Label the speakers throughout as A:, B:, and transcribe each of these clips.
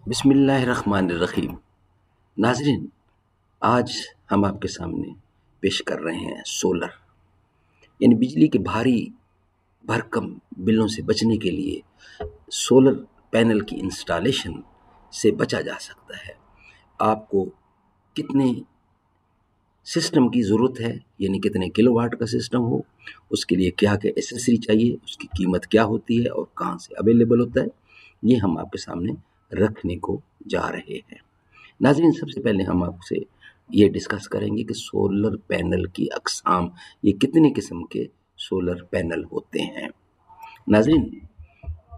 A: بسم اللہ الرحمن الرحیم۔ ناظرین، آج ہم آپ کے سامنے پیش کر رہے ہیں سولر، یعنی بجلی کے بھاری بھرکم بلوں سے بچنے کے لیے سولر پینل کی انسٹالیشن سے بچا جا سکتا ہے۔ آپ کو کتنے سسٹم کی ضرورت ہے، یعنی کتنے کلو واٹ کا سسٹم ہو، اس کے لیے کیا کیا ایسیسری چاہیے، اس کی قیمت کیا ہوتی ہے اور کہاں سے اویلیبل ہوتا ہے، یہ ہم آپ کے سامنے رکھنے کو جا رہے ہیں۔ ناظرین، سب سے پہلے ہم آپ سے یہ ڈسکس کریں گے کہ سولر پینل کی اقسام، یہ کتنے قسم کے سولر پینل ہوتے ہیں۔ ناظرین،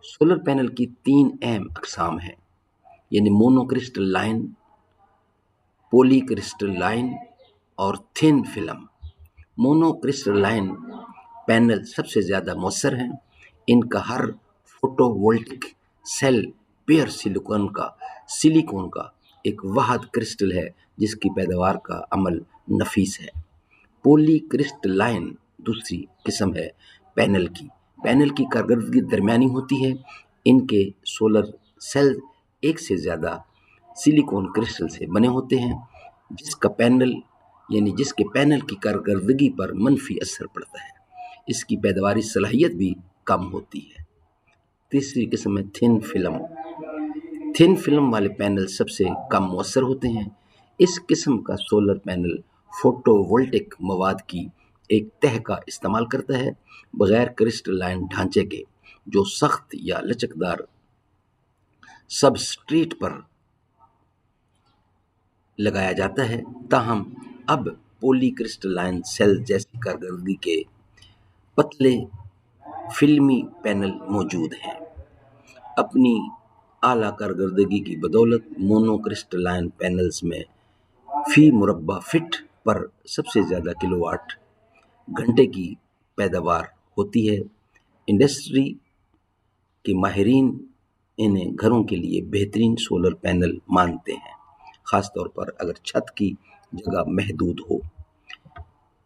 A: سولر پینل کی 3 اہم اقسام ہیں، یعنی monocrystalline, polycrystalline اور thin film. Monocrystalline panel سب سے زیادہ مؤثر ہیں۔ ان کا ہر photovoltaic cell pure silicon کا ایک واحد کرسٹل ہے جس کی پیداوار کا عمل نفیس ہے۔ پولی کرسٹل لائن دوسری قسم ہے پینل کی۔ پینل کی کارکردگی درمیانی ہوتی ہے۔ ان کے سولر سیل ایک سے زیادہ سلیکون کرسٹل سے بنے ہوتے ہیں جس کے پینل کی کارکردگی پر منفی اثر پڑتا ہے۔ اس کی پیداواری صلاحیت بھی کم ہوتی ہے۔ تیسری قسم ہے تھن فلم۔ تھن فلم والے پینل سب سے کم مؤثر ہوتے ہیں۔ اس قسم کا سولر پینل فوٹو وولٹک مواد کی ایک تہہ کا استعمال کرتا ہے، بغیر کرسٹل لائن ڈھانچے کے، جو سخت یا لچکدار سبسٹریٹ پر لگایا جاتا ہے۔ تاہم اب پولی کرسٹل لائن سیل جیسی کارکردگی کے پتلے فلمی پینل موجود ہیں۔ اپنی اعلیٰ کارکردگی کی بدولت مونو کرسٹل لائن پینلز میں فی مربع فٹ پر سب سے زیادہ کلو واٹ گھنٹے کی پیداوار ہوتی ہے۔ انڈسٹری کے ماہرین انہیں گھروں کے لیے بہترین سولر پینل مانتے ہیں، خاص طور پر اگر چھت کی جگہ محدود ہو۔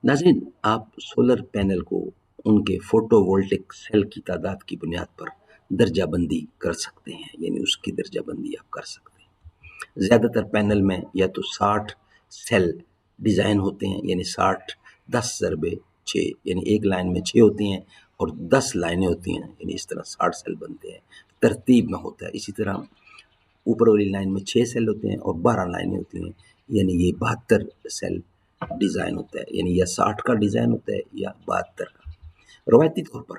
A: ناظرین، آپ سولر پینل کو ان کے فوٹو وولٹک سیل کی تعداد کی بنیاد پر درجہ بندی کر سکتے ہیں، یعنی اس کی درجہ بندی آپ کر سکتے ہیں۔ زیادہ تر پینل میں یا تو 60 سیل ڈیزائن ہوتے ہیں، یعنی 60 10/6، یعنی ایک لائن میں 6 ہوتی ہیں اور 10 لائنیں ہوتی ہیں، یعنی اس طرح 60 سیل بنتے ہیں، ترتیب میں ہوتا ہے۔ اسی طرح اوپر والی لائن میں 6 سیل ہوتے ہیں اور 12 لائنیں ہوتی ہیں، یعنی یہ 72 سیل ڈیزائن ہوتا ہے، یعنی یا 60 کا ڈیزائن ہوتا ہے یا 72 کا۔ روایتی طور پر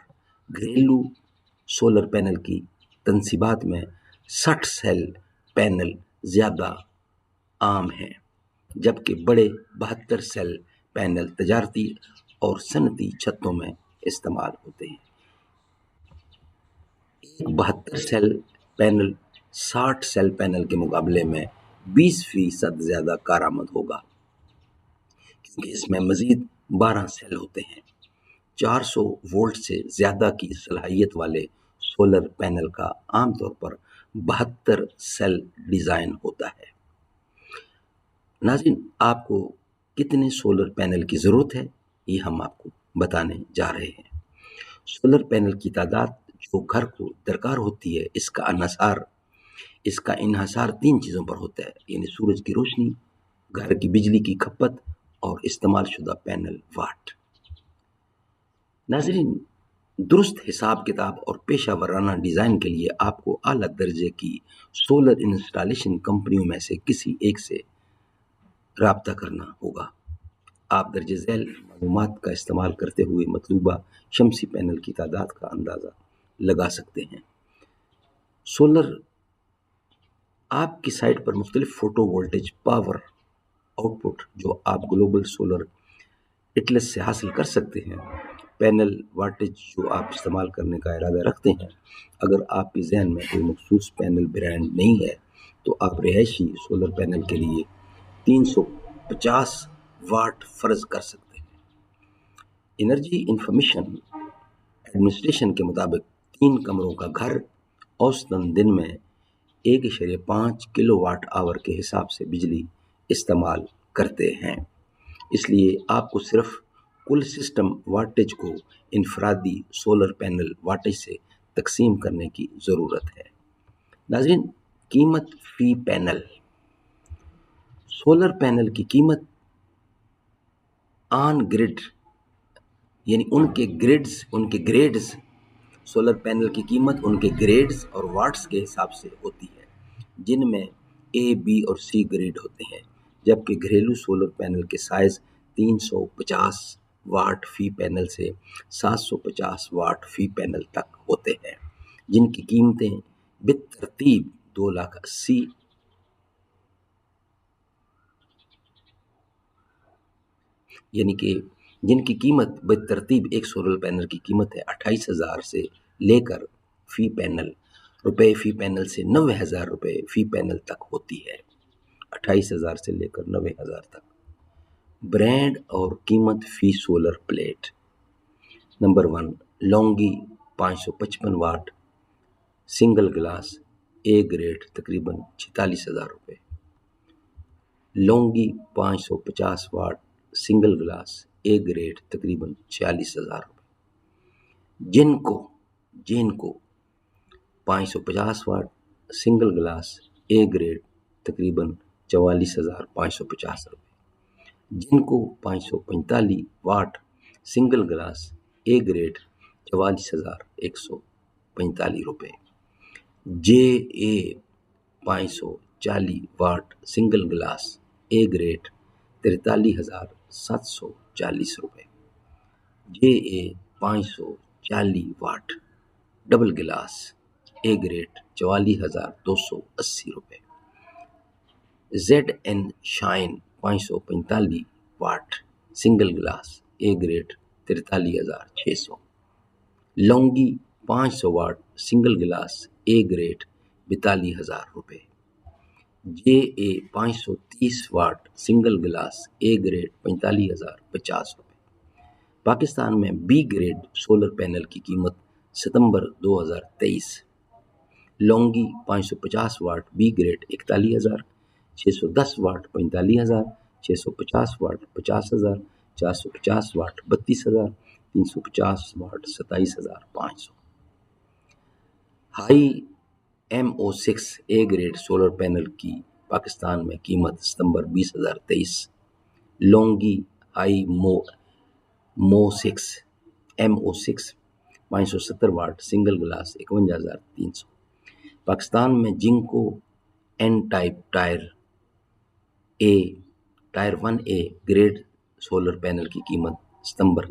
A: گھریلو سولر پینل کی تنصیبات میں 60 سیل پینل زیادہ عام ہیں، جبکہ بڑے 72 سیل پینل تجارتی اور صنعتی چھتوں میں استعمال ہوتے ہیں۔ ایک 72 سیل پینل 60 سیل پینل کے مقابلے میں 20% زیادہ کارآمد ہوگا، کیونکہ اس میں مزید 12 سیل ہوتے ہیں۔ 400 وولٹ سے زیادہ کی صلاحیت والے سولر پینل کا عام طور پر 72 سیل ڈیزائن ہوتا ہے۔ ناظرین، آپ کو کتنے سولر پینل کی ضرورت ہے، یہ ہم آپ کو بتانے جا رہے ہیں۔ سولر پینل کی تعداد جو گھر کو درکار ہوتی ہے، اس کا انحصار 3 چیزوں پر ہوتا ہے، یعنی سورج کی روشنی، گھر کی بجلی کی کھپت اور استعمال شدہ پینل واٹ۔ ناظرین، درست حساب کتاب اور پیشہ ورانہ ڈیزائن کے لیے آپ کو اعلیٰ درجے کی سولر انسٹالیشن کمپنیوں میں سے کسی ایک سے رابطہ کرنا ہوگا۔ آپ درج ذیل معلومات کا استعمال کرتے ہوئے مطلوبہ شمسی پینل کی تعداد کا اندازہ لگا سکتے ہیں۔ سولر آپ کی سائٹ پر مختلف photo voltage power out put جو آپ گلوبل سولر اٹلس سے حاصل کر سکتے ہیں، پینل واٹیج جو آپ استعمال کرنے کا ارادہ رکھتے ہیں۔ اگر آپ کے ذہن میں کوئی مخصوص پینل برانڈ نہیں ہے تو آپ رہائشی سولر پینل کے لیے 350 واٹ فرض کر سکتے ہیں۔ انرجی انفارمیشن ایڈمنسٹریشن کے مطابق 3 کمروں کا گھر اوسطاً دن میں 1.5 کلو واٹ آور کے حساب سے بجلی استعمال کرتے ہیں۔ اس لیے آپ کو صرف کل سسٹم واٹیج کو انفرادی سولر پینل واٹیج سے تقسیم کرنے کی ضرورت ہے۔ ناظرین، قیمت فی پینل، سولر پینل کی قیمت آن گریڈ یعنی ان کے گریڈز سولر پینل کی قیمت ان کے گریڈز اور واٹس کے حساب سے ہوتی ہے، جن میں اے بی اور سی گریڈ ہوتے ہیں، جبکہ گھریلو سولر پینل کے سائز 350 واٹ فی پینل سے 750 واٹ فی پینل تک ہوتے ہیں، جن کی قیمتیں بالترتیب 2,80,000 یعنی کہ جن کی قیمت بالترتیب ایک سولر پینل کی قیمت ہے 28,000 سے لے کر فی پینل سے 90,000 روپے فی پینل تک ہوتی ہے، 28,000 سے لے کر 90,000 تک۔ برانڈ اور قیمت فی solar plate. Number 1 Longi 555 watt single glass A grade تقریباً 46,000 روپے، Longi 550 watt single glass A grade تقریباً 46,000 روپے، Jinko 550 watt single glass A grade تقریباً 44,550 روپے، Jinko 545 watt single glass A grade 44,145 روپے، J A 540 watt single glass A grade 43,740 روپے، J A 540 watt double glass A grade 44,280 روپے، Z N shine 545 watt single glass A grade 43,600، Longi 500 watt single glass A grade 42,000 روپے، J A 530 watt single glass A grade 45,050 روپے۔ پاکستان میں B grade solar panel کی قیمت ستمبر 2023، Longi 550 watt B grade 41,000، 610 watt 45,000، 650 watt 50,000، 450 watt 32,000، 350 watt 27,500۔ Hi M O 6 A grade solar panel کی پاکستان میں قیمت ستمبر 2023، lungi Hi MO 6 M O 6 570 watt single glass 51,300۔ Pakistan میں Jinko N type tier 1 A grade solar panel کی قیمت ستمبر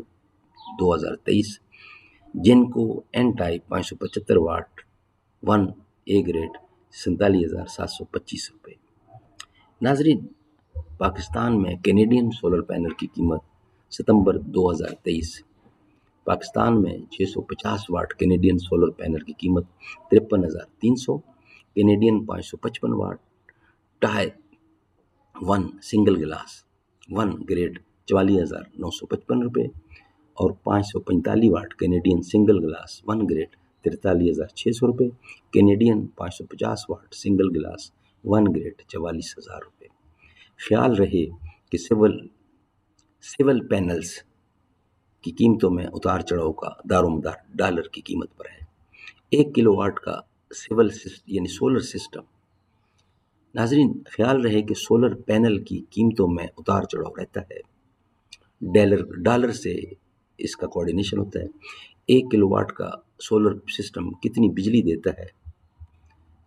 A: 2023، Jinko N type 575 watt 1 A grade 47,725 روپے۔ ناظرین، پاکستان میں کینیڈین سولر پینل کی قیمت ستمبر 2023، پاکستان میں 650 واٹ کینیڈین سولر پینل کی قیمت 53,300، Canadian 555 watt tier 1 single glass 1 grade 44,955 روپے، اور 545 watt Canadian single glass 1 grade 43,600 روپے، Canadian 550 watt single glass 1 grade 44,000 روپے۔ خیال رہے کہ سول پینلز کی قیمتوں میں اتار چڑھاؤ کا دار و مدار ڈالر کی قیمت پر ہے۔ 1 کلو واٹ کا سولر سسٹم، ناظرین خیال رہے کہ سولر پینل کی قیمتوں میں اتار چڑھاؤ رہتا ہے، ڈالر سے اس کا کوارڈینیشن ہوتا ہے۔ 1 کلو واٹ کا سولر سسٹم کتنی بجلی دیتا ہے،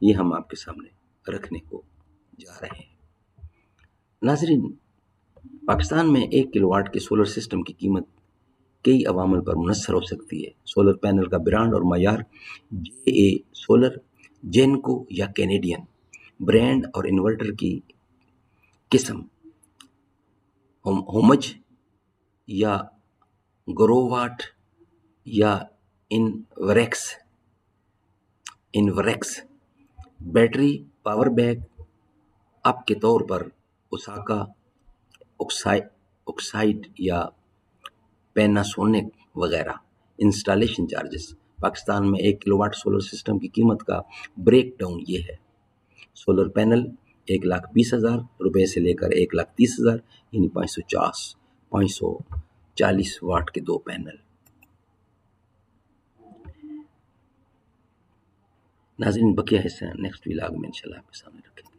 A: یہ ہم آپ کے سامنے رکھنے کو جا رہے ہیں۔ ناظرین، پاکستان میں 1 کلو واٹ کے سولر سسٹم کی قیمت کئی عوامل پر منحصر ہو سکتی ہے۔ سولر پینل کا برانڈ اور معیار، جے اے سولر، جینکو یا کینیڈین، برانڈ اور انورٹر کی قسم، ہومج یا گرو واٹ یا Inverex, battery power back up کے طور پر اوساکا آکسائڈ یا پیناسونک وغیرہ۔ انسٹالیشن چارجز، پاکستان میں 1 کلو واٹ سولر سسٹم کی قیمت کا بریک ڈاؤن یہ ہے: سولر پینل 1,20,000 روپے سے لے کر 1,30,000 یعنی 540 واٹ کے 2 پینل۔ ناظرین بقیہ حصہ نیکسٹ ولاگ میں انشاءاللہ آپ کے سامنے رکھیں گے.